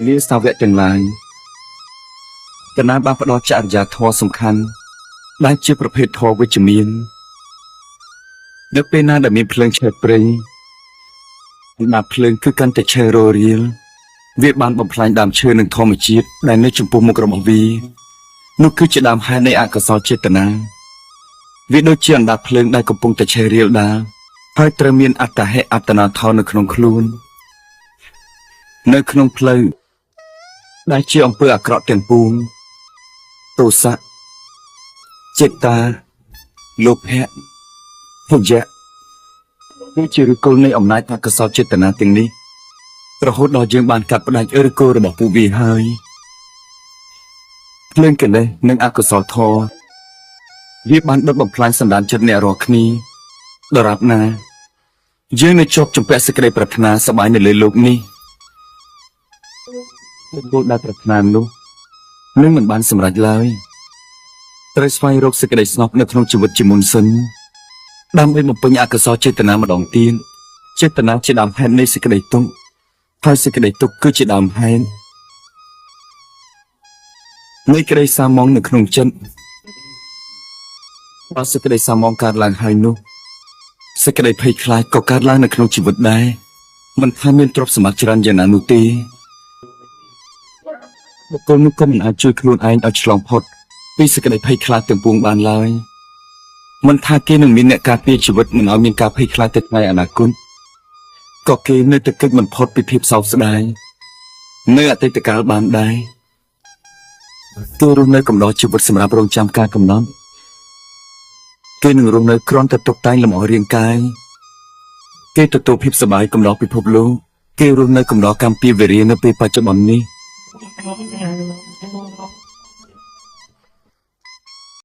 លាសាវកទាំងឡាយកណាបានផ្ដល់ចរិយាធម៌សំខាន់ដែលជាប្រភេទធម៌វិជ្ជមាននៅពេលណាដែលមានភ្លើងឆេះព្រៃណាភ្លើងគឺកាន់តែឆេះររៀលវាបានបំផ្លាញដើមឈើនិងធម្មជាតិដែលនៅចំពោះមុខរបស់វានោះគឺជាដើមហេតុនៃអកុសលចេតនាវាដូចជាអណ្ដាតភ្លើងដែលកំពុងតែឆេះរាលដាលហើយត្រូវមានអត្តហេតុអត្តនាថោនៅក្នុងខ្លួននៅក្នុងផ្លូវដែលជាអំពើអាក្រក់ទាំងពួងទោសៈចេតតាលោភៈភយៈគឺជាឫសគល់នៃអំណាចអកុសលចេតនាទាំងនេះរហូតដល់យើងបានកាត់ផ្តាច់ឫសគល់របស់ពួកវាហើយភ្លើងកិលេសនិងអកុសលធម៌វាបានដុតបំផ្លាញសន្តានចិត្តអ្នករាល់គ្នាដរាបណាយើងនៅជាប់ជំពាក់សេចក្តីប្រាថ្នាសប្បាយនៅលើโลกនេះគោលដៅប្រាថ្នានោះនឹងមិនបានសម្រេចឡើយត្រូវស្វែងរកសេចក្តីស្ងប់នៅក្នុងជីវិតជាមុនសិនដើម្បីបំពេញអកុសលចេតនាម្ដងទៀតចេតនាជាដើមហេតុនៃសេចក្តីទុក្ខហើយសេចក្តីទុក្ខគឺជាដើមហេតុនៃក្តីសាមង់នៅក្នុងចិត្តបើសេចក្តីសាមង់កើតឡើងហើយនោះសេចក្តីភ័យខ្លាចក៏កើតឡើងនៅក្នុងជីវិតដែរមិនថាមានទ្រព្យសម្បត្តិច្រើនយ៉ាងណានោះទេបុគ្គលនោះក៏មិនអាចជួយខ្លួនឯងឲ្យឆ្លងផុតពីសេចក្តីភ័យខ្លាចទាំងពួងបានឡើយមិនថាគេនឹងមានអ្នកការពារជីវិតមិនឲ្យមានការភ័យខ្លាចទៅថ្ងៃអនាគតក៏គេនៅតែគេចមិនផុតពីភាពសោកស្ដាយនៅអតីតកាលបានដែរទូរស់នៅកំដរជីវិតសម្រាប់រងចាំការកំណត់គេនឹងរស់នៅគ្រាន់តែតុបតែងលម្អរាងកាយគេទទួលភាពសប្បាយកំដរពិភពលោកគេរស់នៅកំដរកម្មពីវេរានៅពេលបច្ចុប្បន្ននេះ